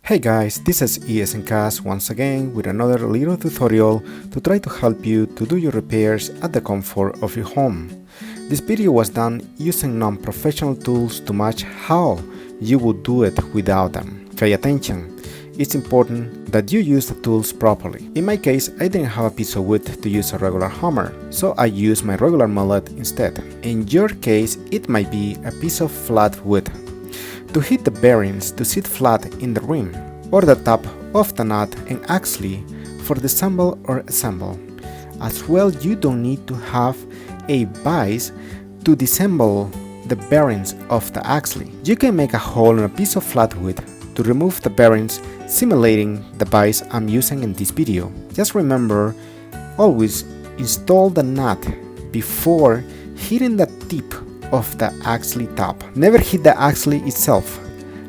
Hey guys, this is ESNcast once again with another little tutorial to try to help you to do your repairs at the comfort of your home. This video was done using non-professional tools to match how you would do it without them. Pay attention, it's important that you use the tools properly. In my case, I didn't have a piece of wood to use a regular hammer, so I used my regular mallet instead. In your case, it might be a piece of flat wood. To hit the bearings to sit flat in the rim, or the top of the nut and axle for disassemble or assemble. As well, you don't need to have a vise to disassemble the bearings of the axle. You can make a hole in a piece of flat wood to remove the bearings, simulating the vise I'm using in this video. Just remember, always install the nut before hitting the tip of the axle top. Never hit the axle itself,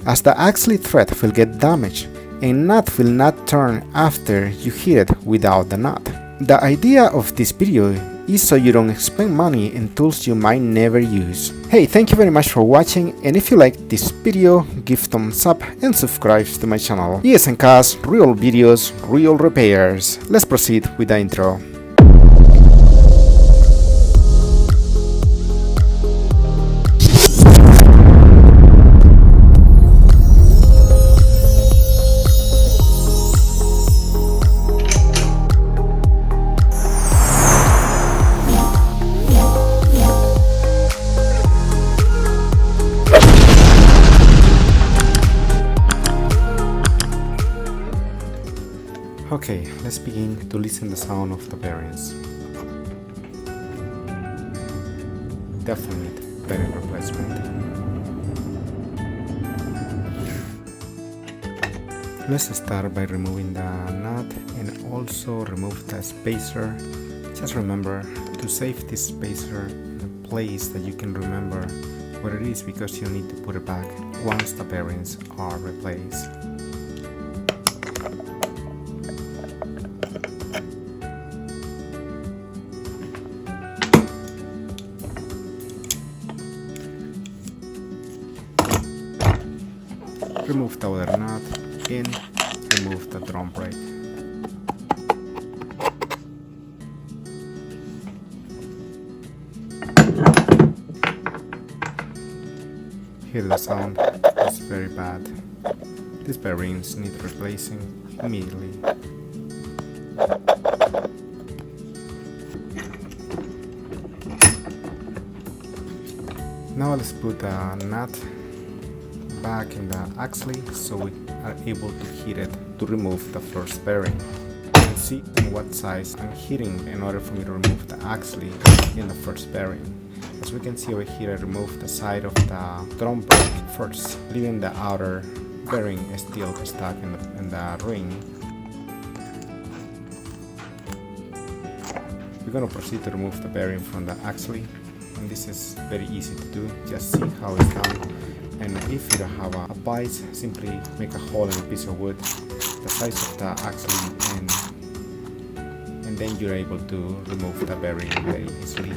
as the axle thread will get damaged and nut will not turn after you hit it without the nut. The idea of this video is so you don't spend money in tools you might never use. Hey, thank you very much for watching, and if you like this video, give thumbs up and subscribe to my channel. ESNcast, real videos, real repairs. Let's proceed with the intro. Okay, let's begin to listen the sound of the bearings. Definitely bearing replacement. Let's start by removing the nut and also remove the spacer. Just remember to save this spacer in a place that you can remember where it is, because you need to put it back once the bearings are replaced. Remove the other nut and remove the drum brake. Hear the sound, it's very bad. These bearings need replacing immediately. Now let's put the nut back in the axle so we are able to hit it to remove the first bearing. You can see on what size I'm hitting in order for me to remove the axle in the first bearing. As we can see over here, I removed the side of the drum brake first, leaving the outer bearing still stuck in the ring. We're going to proceed to remove the bearing from the axle, and this is very easy to do. Just see how it's done. And if you don't have a vise, simply make a hole in a piece of wood the size of the axle, and then you're able to remove the bearing very easily.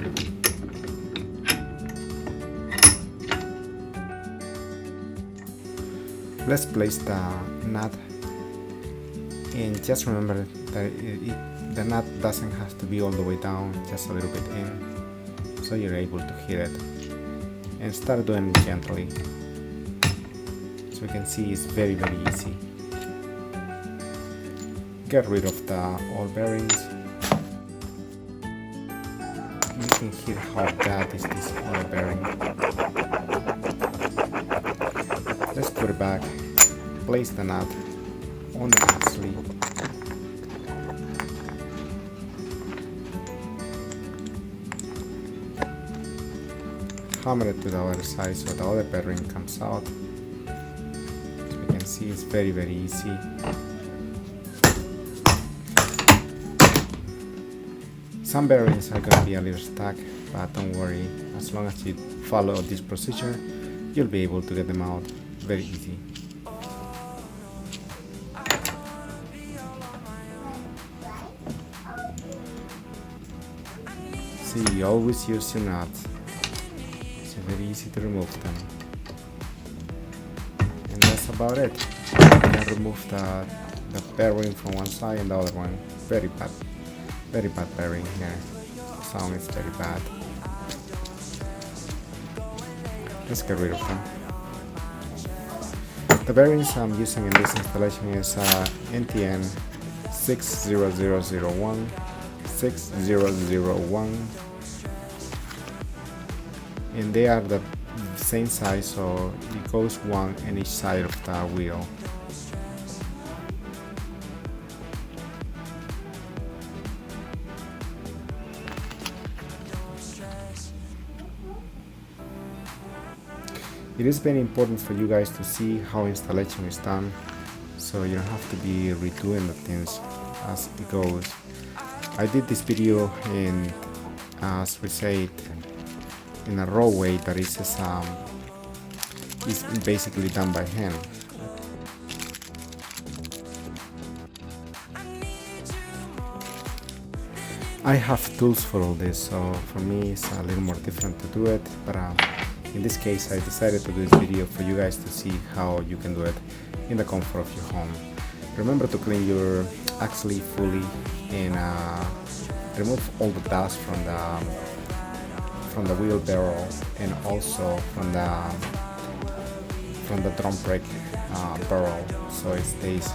Let's place the nut, and just remember that the nut doesn't have to be all the way down, just a little bit in, so you're able to hit it, and start doing it gently. So you can see it's very easy. Get rid of the old bearings. You can hear how bad is this old bearing. Let's put it back. Place the nut on the axle. Hammer it to the other side so the other bearing comes out. See, it's very easy. Some bearings are going to be a little stuck, but don't worry, as long as you follow this procedure, you'll be able to get them out very easy. See, always use your nuts. It's very easy to remove them. That's about it. Get remove the bearing from one side and the other one. Very bad bearing here. The sound is very bad. Let's get rid of them. The bearings I'm using in this installation is NTN 60001, 6001, and they are the same size, so it goes one on each side of the wheel. It is very important for you guys to see how installation is done, so you don't have to be redoing the things as it goes. I did this video in, as we say, in a raw way that is basically done by hand. I have tools for all this, so for me it's a little more different to do it, but in this case I decided to do this video for you guys to see how you can do it in the comfort of your home. Remember to clean your axle fully and remove all the dust from the wheel barrel and also from the drum brake barrel, so it stays,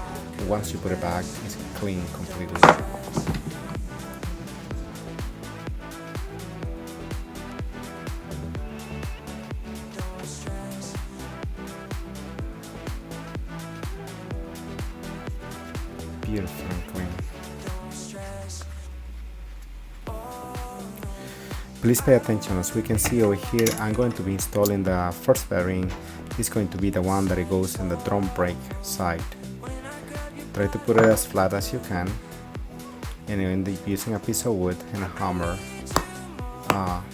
once you put it back, it's clean completely. Beautiful and clean. Please pay attention. As we can see over here, I'm going to be installing the first bearing. It's going to be the one that it goes on the drum brake side. Try to put it as flat as you can, and you end up using a piece of wood and a hammer.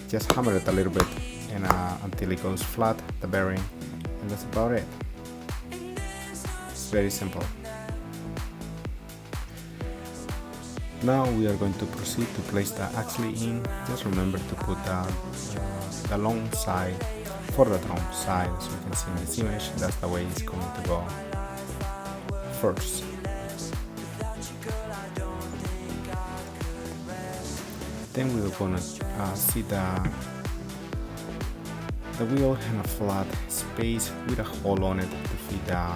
Just hammer it a little bit and until it goes flat, the bearing, and that's about it. It's very simple. Now we are going to proceed to place the axle in. Just remember to put the long side for the drum side, so you can see in this image, that's the way it's going to go first. Then we're going to see the wheel in a flat space with a hole on it to fit the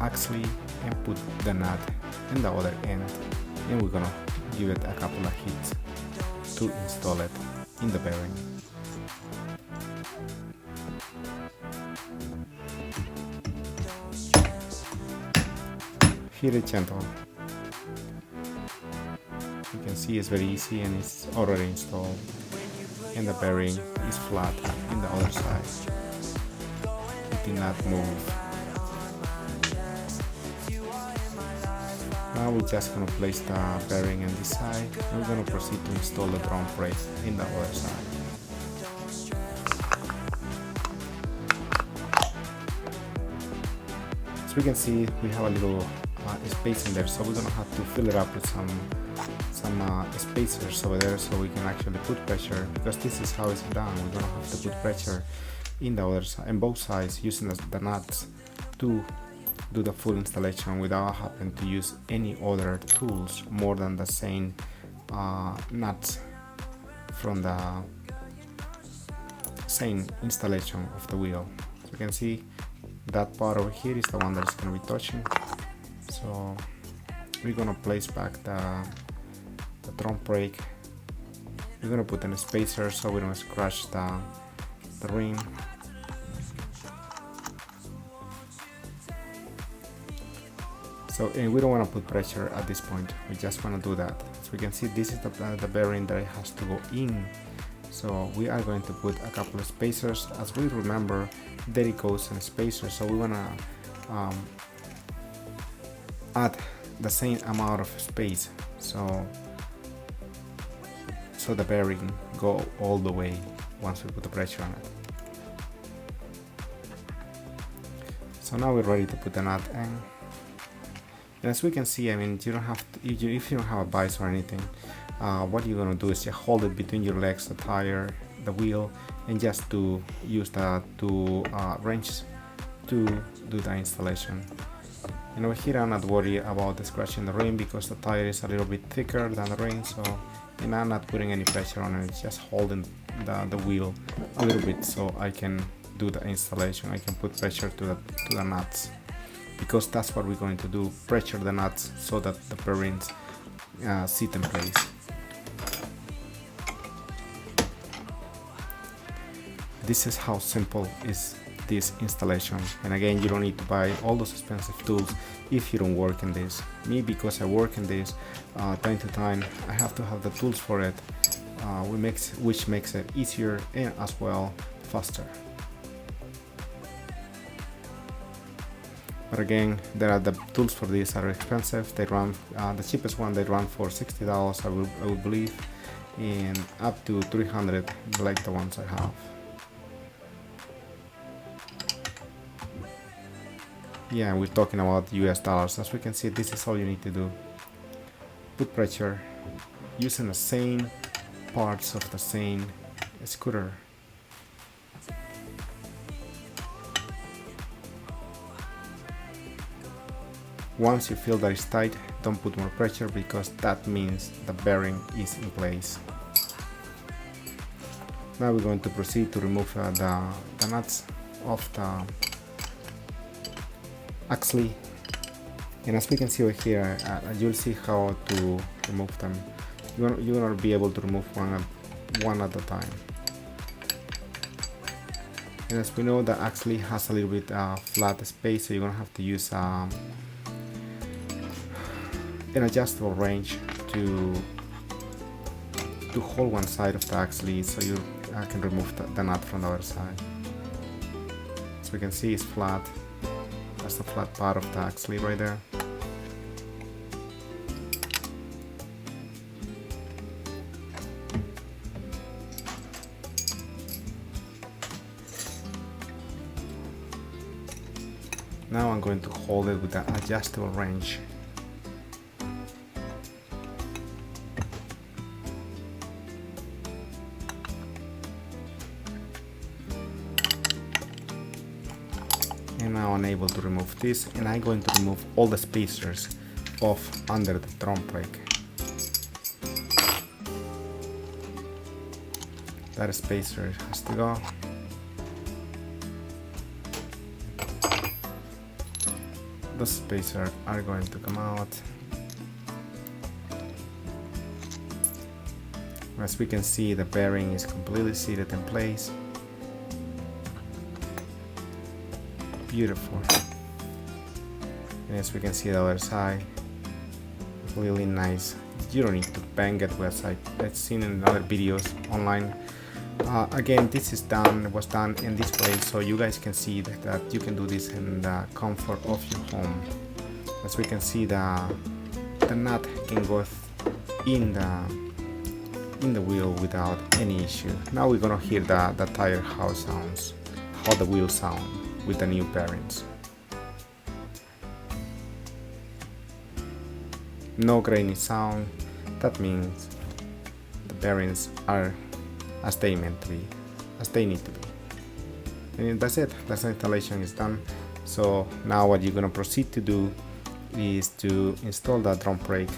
axle, and put the nut in the other end, and we're gonna give it a couple of hits to install it in the bearing. Hit it gentle. You can see it's very easy and it's already installed, and the bearing is flat in the other side. It did not move. Now we're just going to place the bearing on this side, and we're going to proceed to install the drum brake in the other side. As we can see, we have a little space in there, so we're going to have to fill it up with some spacers over there, so we can actually put pressure, because this is how it's done. We're going to have to put pressure in the other side, in both sides, using the nuts to do the full installation without having to use any other tools more than the same nuts from the same installation of the wheel. So you can see that part over here is the one that is going to be touching. So we're going to place back the drum brake. We're going to put in a spacer so we don't scratch the ring. So, and we don't want to put pressure at this point, we just want to do that. So we can see this is the bearing that it has to go in. So we are going to put a couple of spacers. As we remember, there it goes in spacer, so we want to add the same amount of space, so the bearing go all the way once we put the pressure on it. So now we're ready to put the nut in. And as we can see, I mean, you don't have to, if you don't have a vise or anything, what you're gonna do is just hold it between your legs, the tire, the wheel, and just to use the two wrenches to do the installation. And over here I'm not worried about scratching the rim because the tire is a little bit thicker than the rim, so, and I'm not putting any pressure on it, it's just holding the wheel a little bit so I can do the installation. I can put pressure to the nuts, because that's what we're going to do, pressure the nuts so that the bearings sit in place. This is how simple is this installation, and again, you don't need to buy all those expensive tools if you don't work in this. Me, because I work in this time to time, I have to have the tools for it, which makes it easier and as well faster. But again, the tools for this are expensive. They run, the cheapest one they run for $60, I would believe, and up to $300 like the ones I have. Yeah, we're talking about US dollars. As we can see, this is all you need to do. Put pressure using the same parts of the same scooter. Once you feel that it's tight, don't put more pressure, because that means the bearing is in place. Now we're going to proceed to remove the nuts of the axle, and as we can see over here, you'll see how to remove them. You're gonna be able to remove one at a time. And as we know, the axle has a little bit flat space, so you're gonna have to use an adjustable wrench to hold one side of the axle, so you can remove the nut from the other side. As we can see, it's flat. That's the flat part of the axle right there. Now I'm going to hold it with the adjustable wrench. And now I'm able to remove this, and I'm going to remove all the spacers off under the drum brake. That spacer has to go. The spacers are going to come out. As we can see, the bearing is completely seated in place. Beautiful. And as we can see, the other side, really nice. You don't need to bang it, as I've seen in other videos online. Again, this was done in this way, so you guys can see that you can do this in the comfort of your home. As we can see, the nut can go in the wheel without any issue. Now we're gonna hear the tire how the wheels sound with the new bearings. No grainy sound. That means the bearings are as they meant to be, as they need to be. And that's it. That's the installation is done. So now what you're gonna proceed to do is to install the drum brake,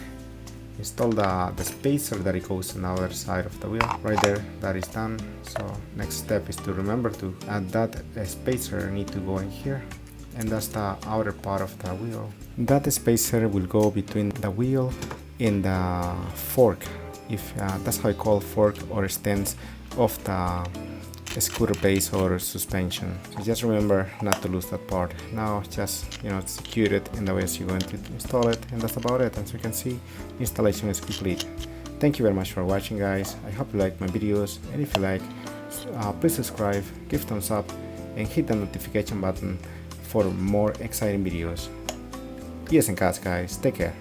install the spacer that it goes on the other side of the wheel. Right there, that is done. So next step is to remember to add that spacer need to go in here, and that's the outer part of the wheel. That spacer will go between the wheel and the fork, if that's how I call fork or stance of the scooter base or suspension. So just remember not to lose that part. Now just secure it in the way you're going to install it, and that's about it. As you can see, installation is complete. Thank you very much for watching, guys. I hope you like my videos, and if you like, please subscribe, give thumbs up, and hit the notification button for more exciting videos. Yes, and cats, guys, take care.